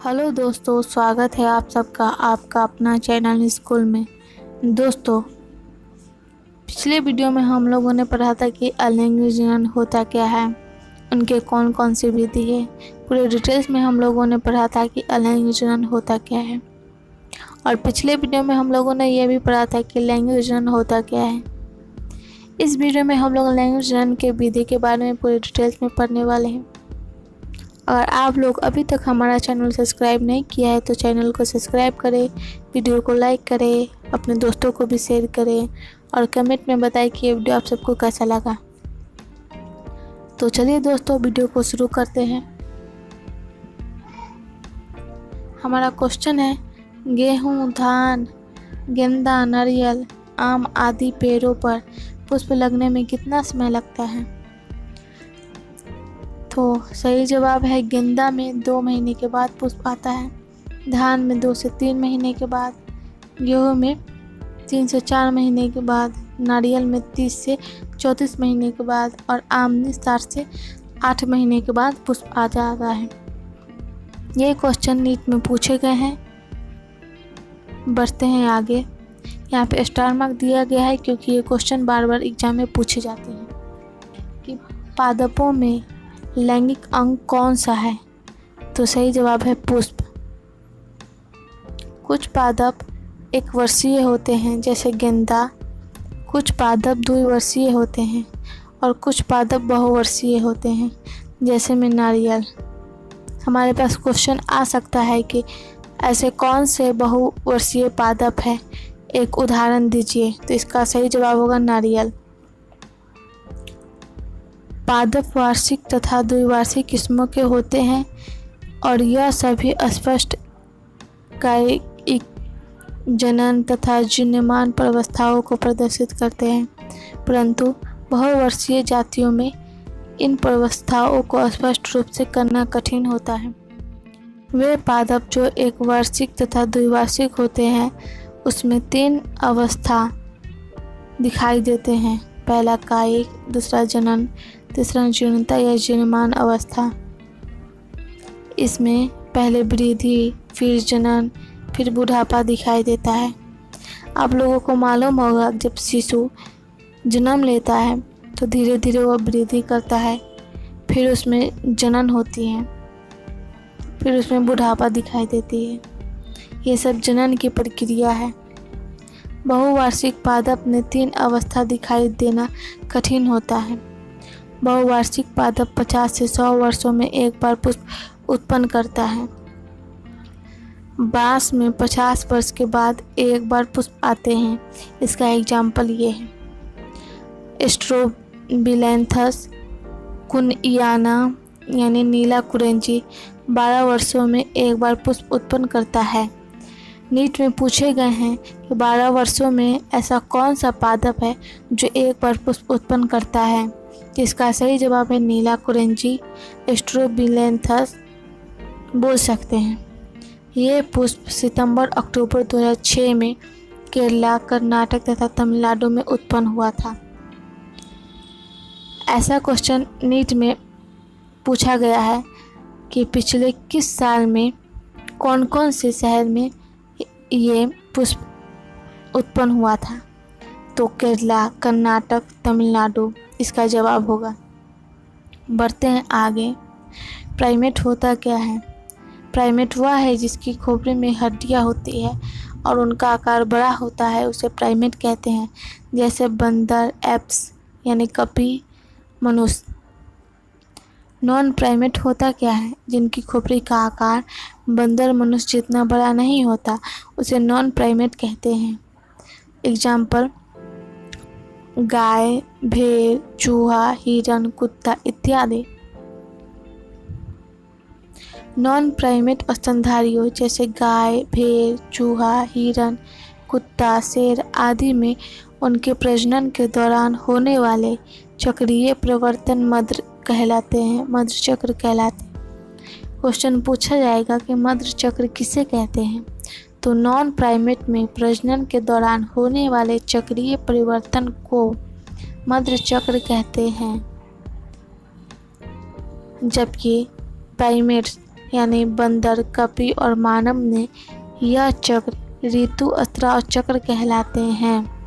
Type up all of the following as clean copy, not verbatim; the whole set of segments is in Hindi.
हेलो दोस्तों, स्वागत है आप सबका आपका अपना चैनल स्कूल में। दोस्तों, पिछले वीडियो में हम लोगों ने पढ़ा था कि अलिंग जनन होता क्या है, उनके कौन कौन सी विधि है। पूरे डिटेल्स में हम लोगों ने पढ़ा था कि अलिंग जनन होता क्या है। और पिछले वीडियो में हम लोगों ने यह भी पढ़ा था कि लैंगिक जनन होता क्या है। इस वीडियो में हम लोग लैंगिक जनन के विधि के बारे में पूरे डिटेल्स में पढ़ने वाले हैं। अगर आप लोग अभी तक हमारा चैनल सब्सक्राइब नहीं किया है तो चैनल को सब्सक्राइब करें, वीडियो को लाइक करें, अपने दोस्तों को भी शेयर करें और कमेंट में बताएं कि ये वीडियो आप सबको कैसा लगा। तो चलिए दोस्तों, वीडियो को शुरू करते हैं। हमारा क्वेश्चन है, गेहूँ, धान, गेंदा, नारियल, आम आदि पेड़ों पर पुष्प लगने में कितना समय लगता है। तो सही जवाब है, गेंदा में 2 महीने के बाद पुष्प आता है, धान में 2 से 3 महीने के बाद, गेहूं में 3 से 4 महीने के बाद, नारियल में 30 से 34 महीने के बाद और आम में 7 से 8 महीने के बाद पुष्प आ जाता है। ये क्वेश्चन नीट में पूछे गए हैं। बढ़ते हैं आगे। यहाँ पे स्टार मार्क दिया गया है क्योंकि ये क्वेश्चन बार बार एग्जाम में पूछे जाते हैं कि पादपों में लैंगिक अंग कौन सा है। तो सही जवाब है पुष्प। कुछ पादप 1 वर्षीय होते हैं जैसे गेंदा, कुछ पादप 2 वर्षीय होते हैं और कुछ पादप बहुवर्षीय होते हैं जैसे में नारियल। हमारे पास क्वेश्चन आ सकता है कि ऐसे कौन से बहुवर्षीय पादप है, एक उदाहरण दीजिए। तो इसका सही जवाब होगा नारियल। पादप वार्षिक तथा द्विवार्षिक किस्मों के होते हैं और यह सभी स्पष्ट कायिक जनन तथा जिन्यमान प्रवस्थाओं को प्रदर्शित करते हैं, परंतु बहुवर्षीय जातियों में इन प्रवस्थाओं को स्पष्ट रूप से करना कठिन होता है। वे पादप जो 1 वार्षिक तथा द्विवार्षिक होते हैं उसमें 3 अवस्था दिखाई देते हैं, पहला कायिक, दूसरा जनन, तीसरा जीर्णता या जीर्णमान अवस्था। इसमें पहले वृद्धि, फिर जनन, फिर बुढ़ापा दिखाई देता है। आप लोगों को मालूम होगा जब शिशु जन्म लेता है तो धीरे धीरे वह वृद्धि करता है, फिर उसमें जनन होती है, फिर उसमें बुढ़ापा दिखाई देती है। ये सब जनन की प्रक्रिया है। बहुवार्षिक पादप में 3 अवस्था दिखाई देना कठिन होता है। बहुवार्षिक पादप 50 से 100 वर्षों में एक बार पुष्प उत्पन्न करता है। बांस में 50 वर्ष के बाद एक बार पुष्प आते हैं। इसका एग्जाम्पल ये है, स्ट्रोबिलैंथस कुनइयाना यानी नीला कुरेंजी 12 वर्षों में एक बार पुष्प उत्पन्न करता है। नीट में पूछे गए हैं कि 12 वर्षों में ऐसा कौन सा पादप है जो एक बार पुष्प उत्पन्न करता है। इसका सही जवाब है नीला कुरेंजी, स्ट्रोबिलैंथस बोल सकते हैं। ये पुष्प सितंबर-अक्टूबर 2006 में केरला, कर्नाटक तथा तमिलनाडु में उत्पन्न हुआ था। ऐसा क्वेश्चन नीट में पूछा गया है कि पिछले किस साल में कौन कौन से शहर में ये पुष्प उत्पन्न हुआ था। तो केरला, कर्नाटक, तमिलनाडु इसका जवाब होगा। बढ़ते हैं आगे। प्राइमेट होता क्या है। प्राइमेट वह है जिसकी खोपड़ी में हड्डियां होती है और उनका आकार बड़ा होता है, उसे प्राइमेट कहते हैं, जैसे बंदर, एप्स यानी कपी, मनुष्य। नॉन प्राइमेट होता क्या है, जिनकी खोपड़ी का आकार बंदर, मनुष्य जितना बड़ा नहीं होता, उसे नॉन प्राइमेट कहते हैं। एग्जाम्पल, गाय, भेड़, चूहा, हिरन, कुत्ता इत्यादि। नॉन प्राइमेट स्तनधारियों जैसे गाय, भेड़, चूहा, हिरन, कुत्ता, शेर आदि में उनके प्रजनन के दौरान होने वाले चक्रीय परिवर्तन मद्र कहलाते हैं, मद्र चक्र कहलाते हैं। क्वेश्चन पूछा जाएगा कि मद्र चक्र किसे कहते हैं। तो नॉन प्राइमेट में प्रजनन के दौरान होने वाले चक्रीय परिवर्तन को मद्र चक्र कहते हैं, जबकि प्राइमेट्स यानी बंदर, कपी और मानव ने यह चक्र ऋतु स्राव चक्र कहलाते हैं।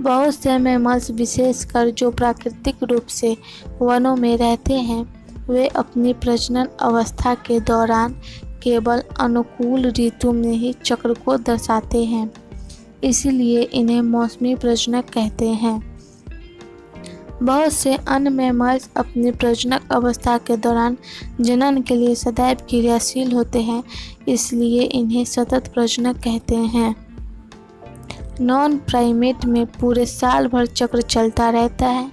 बहुत से मैमल्स, विशेषकर जो प्राकृतिक रूप से वनों में रहते हैं, वे अपनी प्रजनन अवस्था के दौरान केवल अनुकूल ऋतु में ही चक्र को दर्शाते हैं, इसीलिए इन्हें मौसमी प्रजनक कहते हैं। बहुत से अन्य मैमल्स अपनी प्रजनक अवस्था के दौरान जनन के लिए सदैव क्रियाशील होते हैं, इसलिए इन्हें सतत प्रजनक कहते हैं। नॉन प्राइमेट में पूरे साल भर चक्र चलता रहता है,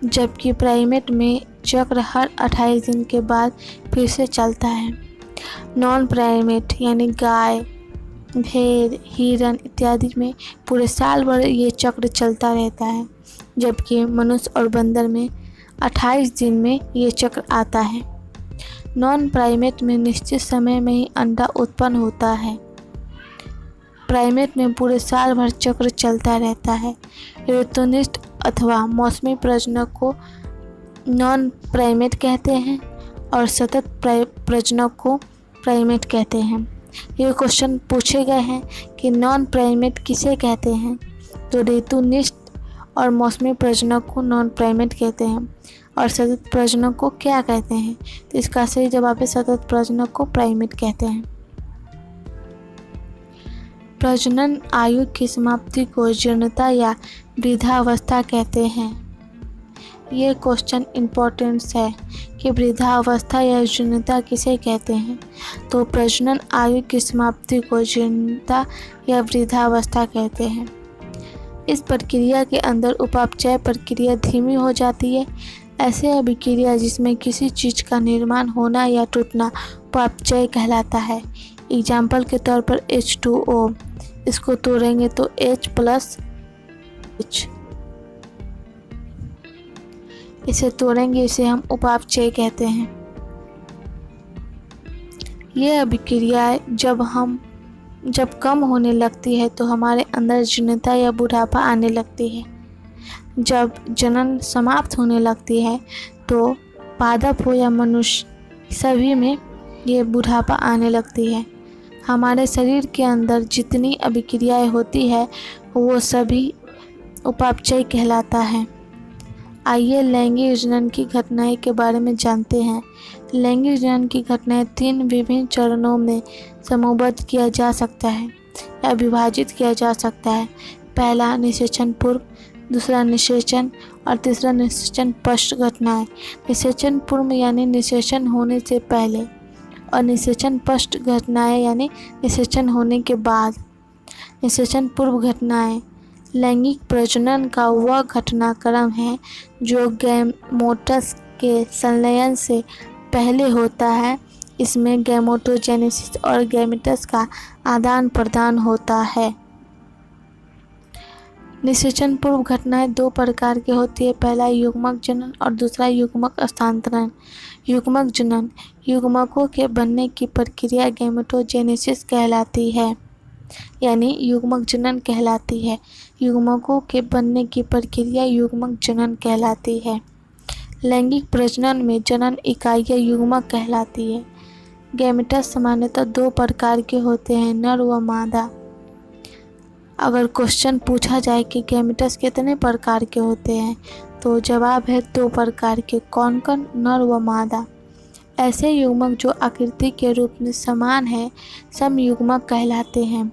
जबकि प्राइमेट में चक्र हर 28 दिन के बाद फिर से चलता है। नॉन प्राइमेट यानी गाय, भेड़, हिरन इत्यादि में पूरे साल भर ये चक्र चलता रहता है, जबकि मनुष्य और बंदर में 28 दिन में ये चक्र आता है। नॉन प्राइमेट में निश्चित समय में ही अंडा उत्पन्न होता है। प्राइमेट में पूरे साल भर चक्र चलता रहता है। ऋतुनिष्ठ अथवा मौसमी प्रजनक को नॉन प्राइमेट कहते हैं और सतत प्रजनक को प्राइमेट कहते हैं। ये क्वेश्चन पूछे गए हैं कि नॉन प्राइमेट किसे कहते हैं, तो ऋतुनिष्ठ और मौसमी प्रजनक को नॉन प्राइमेट कहते हैं और सतत प्रजनक को क्या कहते हैं, तो इसका सही जवाब है सतत प्रजनक को प्राइमेट कहते हैं। प्रजनन आयु की समाप्ति को जीर्णता या वृद्धावस्था कहते हैं। ये क्वेश्चन इम्पोर्टेंस है कि वृद्धावस्था या जीर्णता किसे कहते हैं, तो प्रजनन आयु की समाप्ति को जीर्णता या वृद्धावस्था कहते हैं। इस प्रक्रिया के अंदर उपापचय प्रक्रिया धीमी हो जाती है। ऐसे अभिक्रिया जिसमें किसी चीज़ का निर्माण होना या टूटना उपापचय कहलाता है। एग्जाम्पल के तौर पर H2O, इसको तोड़ेंगे तो H+H, इसे तोड़ेंगे, इसे हम उपापचय कहते हैं। यह अभिक्रिया जब कम होने लगती है तो हमारे अंदर जीर्णता या बुढ़ापा आने लगती है। जब जनन समाप्त होने लगती है तो पादप हो या मनुष्य, सभी में ये बुढ़ापा आने लगती है। हमारे शरीर के अंदर जितनी अभिक्रियाएं होती है वो सभी उपापचय कहलाता है। आइए लैंगिक जनन की घटनाएं के बारे में जानते हैं। लैंगिक जनन की घटनाएं 3 विभिन्न चरणों में समूहबद्ध किया जा सकता है या विभाजित किया जा सकता है। पहला निषेचन पूर्व, दूसरा निषेचन और तीसरा निषेचन पश्च घटनाएं। निषेचन पूर्व यानी निषेचन होने से पहले और निषेचन पश्च घटनाएं यानी निषेचन होने के बाद। निषेचन पूर्व घटनाएं लैंगिक प्रजनन का वह घटनाक्रम है जो गैमेटस के संलयन से पहले होता है। इसमें गैमेटोजेनेसिस और गैमेटस का आदान प्रदान होता है। निषेचन पूर्व घटनाएं 2 प्रकार की होती है। पहला युग्मक जनन और दूसरा युग्मक स्थानांतरण। युग्मक जनन युग्मकों के बनने की प्रक्रिया गैमेटोजेनेसिस कहलाती है, यानी युग्मक जनन कहलाती है। युग्मकों के बनने की प्रक्रिया युग्मक जनन कहलाती है। लैंगिक प्रजनन में जनन इकाइयाँ युग्मक कहलाती है। गैमेटस सामान्यतः 2 प्रकार के होते हैं, नर व मादा। अगर क्वेश्चन पूछा जाए कि गैमेटस कितने प्रकार के होते हैं, तो जवाब है 2 प्रकार के। कौन कौन? नर व मादा। ऐसे युग्मक जो आकृति के रूप में समान है समयुग्मक कहलाते हैं।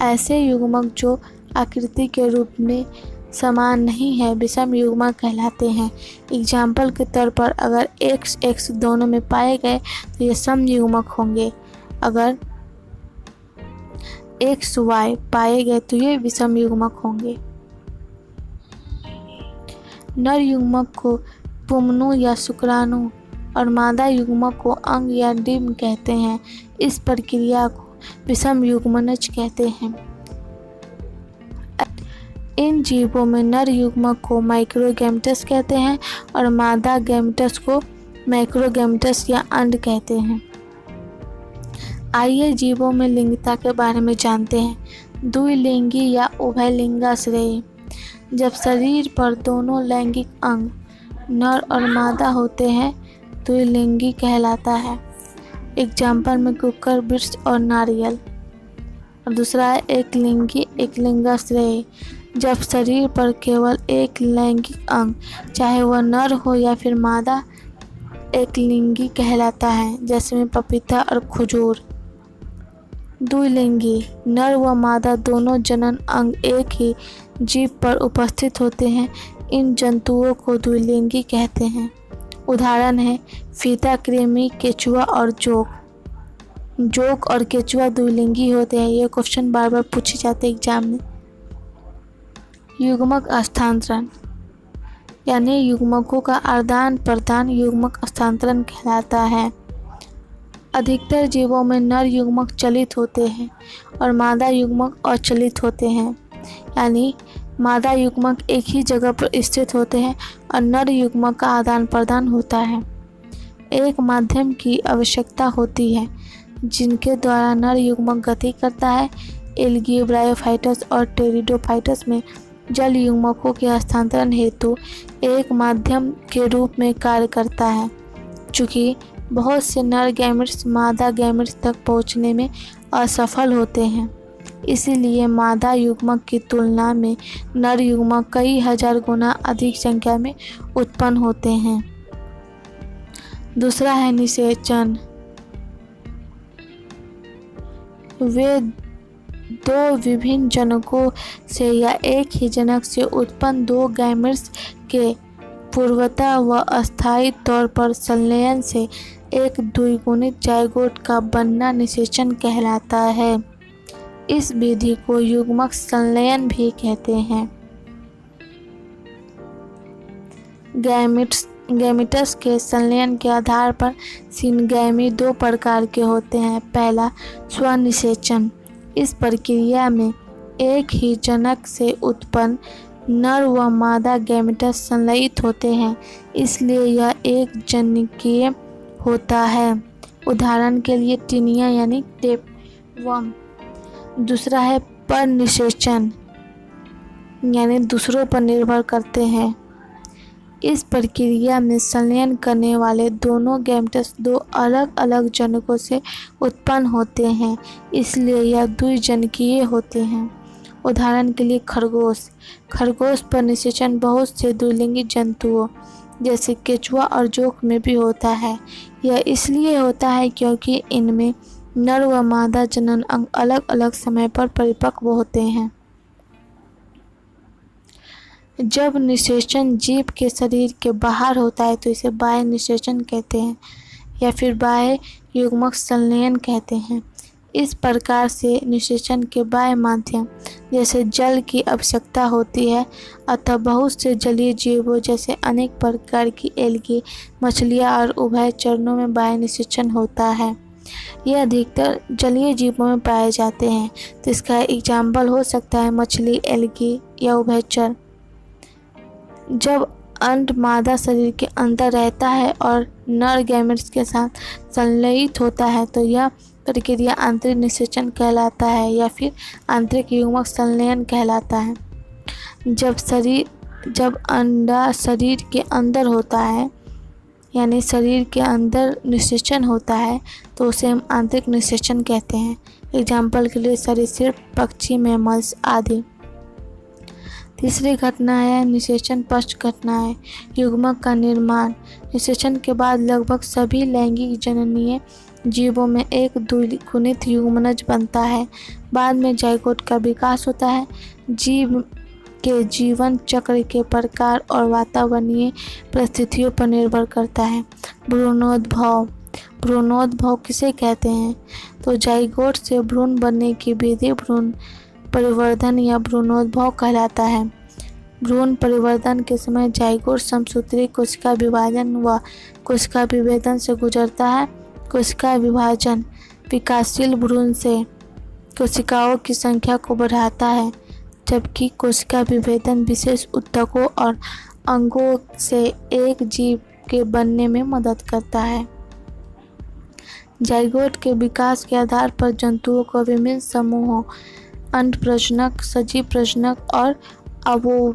ऐसे युग्मक जो आकृति के रूप में समान नहीं है विषम युग्मक कहलाते हैं। एग्जाम्पल के तौर पर अगर x x दोनों में पाए गए तो ये समयुग्मक होंगे। अगर x y पाए गए तो ये विषम युग्मक होंगे। नर युग्मक को पुंमनु या शुक्राणु और मादा युग्मक को अंग या डिम्ब कहते हैं। इस प्रक्रिया को विषम युग्मनज कहते हैं। इन जीवों में नर युग्मक को माइक्रोगैमेटस कहते हैं और मादा गैमेटस को मैक्रोगैमेटस या अंड कहते हैं। आइए जीवों में लिंगता के बारे में जानते हैं। द्विलिंगी या उभयलिंगाश्रयी। जब शरीर पर दोनों लैंगिक अंग नर और मादा होते हैं द्विलिंगी कहलाता है। एग्जाम्पल में कुकर, वृक्ष और नारियल। और दूसरा है एक लिंगी एकलिंगाश्रय, जब शरीर पर केवल एक लैंगिक अंग, चाहे वह नर हो या फिर मादा, एक लिंगी कहलाता है, जैसे में पपीता और खजूर। द्विलिंगी, नर व मादा दोनों जनन अंग एक ही जीव पर उपस्थित होते हैं। इन जंतुओं को द्विलिंगी कहते हैं। उदाहरण है फीता, कृमि, केचुआ और जोक। जोक और केचुआ द्विलिंगी होते हैं। ये क्वेश्चन बार बार पूछे जाते हैं एग्जाम में। युग्मक स्थानांतरण, यानी युग्मकों का आदान प्रदान युग्मक स्थानांतरण कहलाता है। अधिकतर जीवों में नर युग्मक चलित होते हैं और मादा युग्मक अचलित होते हैं, यानी मादा युग्मक एक ही जगह पर स्थित होते हैं और नर युग्मक का आदान प्रदान होता है। एक माध्यम की आवश्यकता होती है जिनके द्वारा नर युग्मक गति करता है। एल्गी, ब्रायोफाइटस और टेरिडोफाइटस में जल युग्मकों के हस्तांतरण हेतु एक माध्यम के रूप में कार्य करता है। चूँकि बहुत से नर गैमेट्स मादा गैमेट्स तक पहुंचने में असफल होते हैं, इसीलिए मादा युग्मक की तुलना में नर युग्मक कई हजार गुना अधिक संख्या में उत्पन्न होते हैं। दूसरा है निषेचन। वे दो विभिन्न जनकों से या एक ही जनक से उत्पन्न दो गैमेट्स के पूर्वतः व अस्थायी तौर पर संलयन से एक द्विगुणित जाइगोट का बनना निषेचन कहलाता है। इस विधि को युग्मक संलयन भी कहते हैं। गैमेट्स के संलयन के आधार पर सिनगैमी दो प्रकार के होते हैं। पहला स्वनिषेचन। इस प्रक्रिया में एक ही जनक से उत्पन्न नर व मादा गैमेट्स संलयित होते हैं, इसलिए यह एक जनिकीय होता है। उदाहरण के लिए टिनिया यानी टेपवर्म। दूसरा है परनिषेचन, यानी दूसरों पर निर्भर करते हैं। इस प्रक्रिया में संलयन करने वाले दोनों गैमेट्स दो अलग अलग जनकों से उत्पन्न होते हैं, इसलिए यह द्विजनकीय होते हैं। उदाहरण के लिए खरगोश पर निषेचन बहुत से द्विलिंगी जंतुओं जैसे केचुआ और जोक में भी होता है। यह इसलिए होता है क्योंकि इनमें नर व मादा जनन अंग अलग अलग समय पर परिपक्व होते हैं। जब निषेचन जीव के शरीर के बाहर होता है तो इसे बाह्य निषेचन कहते हैं या फिर बाह्य युग्मक संलयन कहते हैं। इस प्रकार से निषेचन के बाह्य माध्यम जैसे जल की आवश्यकता होती है, अतः बहुत से जलीय जीवों जैसे अनेक प्रकार की एल्गी, मछलियाँ और उभयचरों में बाह्य निषेचन होता है। यह अधिकतर जलीय जीवों में पाए जाते हैं, तो इसका एग्जाम्पल हो सकता है मछली, एल्गी या उभयचर। जब अंड मादा शरीर के अंदर रहता है और नर गैमेट्स के साथ संलयित होता है तो यह प्रक्रिया आंतरिक निषेचन कहलाता है या फिर आंतरिक युग्मक संलयन कहलाता है। जब अंडा शरीर के अंदर होता है, यानी शरीर के अंदर निषेचन होता है, तो उसे हम आंतरिक निषेचन कहते हैं। एग्जाम्पल के लिए सरीसृप, पक्षी, मैमल्स आदि। तीसरी घटना है निषेचन पश्च घटना है युग्मक का निर्माण। निषेचन के बाद लगभग सभी लैंगिक जननीय जीवों में एक द्विगुणित युग्मनज बनता है। बाद में जाइगोट का विकास होता है। जीव के जीवन चक्र के प्रकार और वातावरणीय परिस्थितियों पर निर्भर करता है। भ्रूणोद्भव किसे कहते हैं? तो जाइगोट से भ्रूण बनने की विधि भ्रूण परिवर्धन या भ्रूणोद्भव कहलाता है। भ्रूण परिवर्धन के समय जाइगोट समसूत्री कोशिका विभाजन व कोशिका विभेदन से गुजरता है। कोशिका विभाजन विकासशील भ्रूण से कोशिकाओं की संख्या को बढ़ाता है, जबकि कोशिका विभेदन विशेष ऊतकों और अंगों से एक जीव के बनने में मदद करता है। जाइगोट के विकास के आधार पर जंतुओं को विभिन्न समूहों अंड प्रजनक, सजीव प्रजनक और ओविविपेरस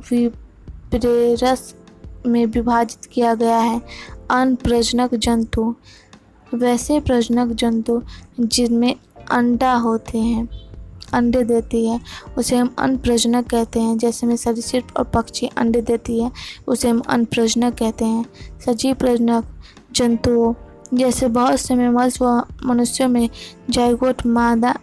में विभाजित किया गया है। अनप्रजनक जंतु, वैसे प्रजनक जंतु जिनमें अंडा होते हैं, अंडे देती है, उसे हम अनप्रजनक कहते हैं। जैसे में सरीसृप और पक्षी अंडे देती है, उसे हम अनप्रजनक कहते हैं। सजीव प्रजनक जंतुओं जैसे बहुत से मैमल्स व मनुष्यों में जाइगोट मादा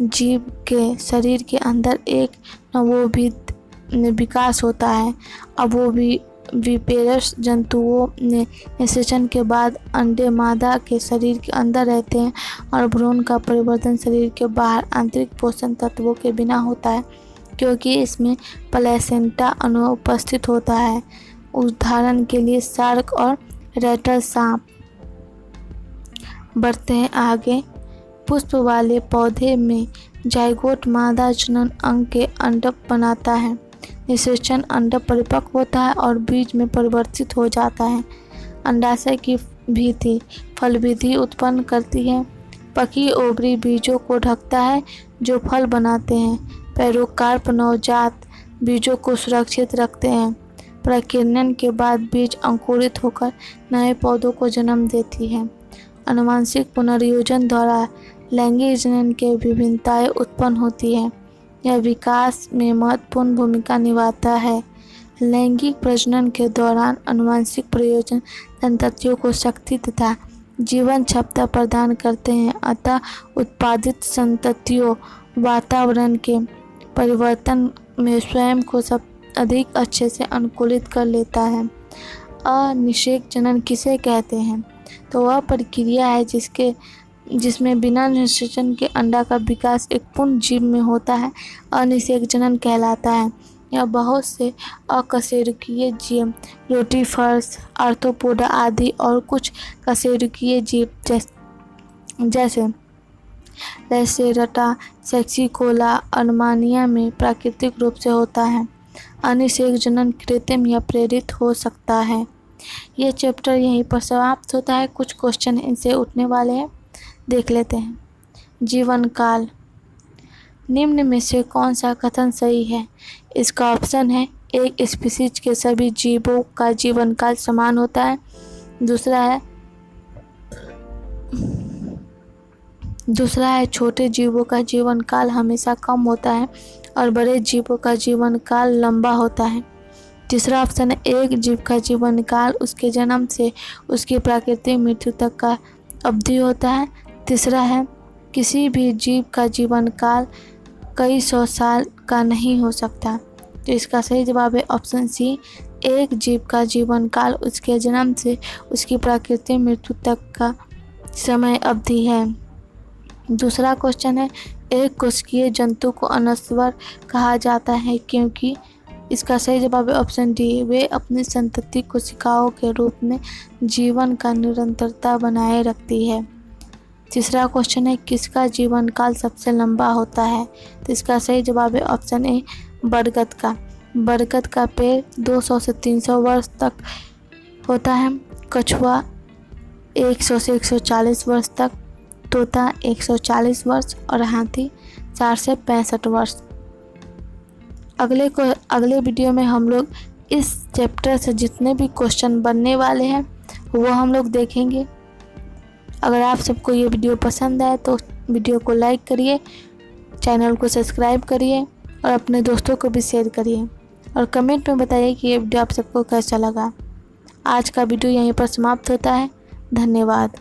जीव के शरीर के अंदर एक नवोदित विकास होता है। अब वो भी विपेरस जंतुओं में निषेचन के बाद अंडे मादा के शरीर के अंदर रहते हैं और भ्रूण का परिवर्तन शरीर के बाहर आंतरिक पोषण तत्वों के बिना होता है, क्योंकि इसमें प्लेसेंटा अनुपस्थित होता है। उदाहरण के लिए शार्क और रैटल सांप। बढ़ते हैं आगे। पुष्प वाले पौधे में जाइगोट मादा जनन अंग के अंडक बनाता है। निषेचन अंडक परिपक्व होता है और बीज में परिवर्तित हो जाता है। अंडाशय की भित्ति फलवृद्धि उत्पन्न करती है। पकी ओवरी बीजों को ढकता है जो फल बनाते हैं। पैरोकार्प नवजात बीजों को सुरक्षित रखते हैं। प्रकीर्णन के बाद बीज अंकुरित होकर नए पौधों को जन्म देती है। आनुवंशिक पुनर्योजन द्वारा लैंगिक जनन के विभिन्नताएं उत्पन्न होती है। यह विकास में महत्वपूर्ण भूमिका निभाता है। लैंगिक प्रजनन के दौरान आनुवंशिक प्रयोजन संततियों को शक्ति तथा जीवन क्षमता प्रदान करते हैं, अतः उत्पादित संततियों वातावरण के परिवर्तन में स्वयं को सब अधिक अच्छे से अनुकूलित कर लेता है। अनिषेक जनन किसे कहते हैं? तो वह प्रक्रिया है जिसमें बिना निषेचन के अंडा का विकास एक पूर्ण जीव में होता है, अनिषेक जनन कहलाता है। यह बहुत से अकशेरुकीय जीव, रोटिफर्स, आर्थ्रोपोडा आदि और कुछ कशेरुकीय जीव जैसे लैसेरटा, सेक्सिकोला, अर्मानिया में प्राकृतिक रूप से होता है। अनिषेक जनन कृत्रिम या प्रेरित हो सकता है। यह चैप्टर यहीं पर समाप्त होता है। कुछ क्वेश्चन इनसे उठने वाले हैं, देख लेते हैं। जीवन काल। निम्न में से कौन सा कथन सही है? इसका ऑप्शन है एक स्पीशीज के सभी जीवों का जीवन काल समान होता है। दूसरा है छोटे जीवों का जीवन काल हमेशा कम होता है और बड़े जीवों का जीवन काल लंबा होता है। तीसरा ऑप्शन है एक जीव का जीवन काल उसके जन्म से उसकी प्राकृतिक मृत्यु तक का अवधि होता है। तीसरा है किसी भी जीव का जीवन काल कई सौ साल का नहीं हो सकता। तो इसका सही जवाब है ऑप्शन सी, एक जीव का जीवन काल उसके जन्म से उसकी प्राकृतिक मृत्यु तक का समय अवधि है। दूसरा क्वेश्चन है एक कोशिकीय जंतु को अनस्वर कहा जाता है क्योंकि? इसका सही जवाब है ऑप्शन डी, वे अपनी संतति कोशिकाओं के रूप में जीवन का निरंतरता बनाए रखती है। तीसरा क्वेश्चन है किसका जीवन काल सबसे लंबा होता है? तो इसका सही जवाब है ऑप्शन ए, बरगद का। बरगद का पेड़ 200 से 300 वर्ष तक होता है। कछुआ 100 से 140 वर्ष तक, तोता 140 वर्ष और हाथी 4 से 65 वर्ष। अगले वीडियो में हम लोग इस चैप्टर से जितने भी क्वेश्चन बनने वाले हैं वो हम लोग देखेंगे। अगर आप सबको ये वीडियो पसंद आए तो वीडियो को लाइक करिए, चैनल को सब्सक्राइब करिए और अपने दोस्तों को भी शेयर करिए और कमेंट में बताइए कि ये वीडियो आप सबको कैसा लगा। आज का वीडियो यहीं पर समाप्त होता है। धन्यवाद।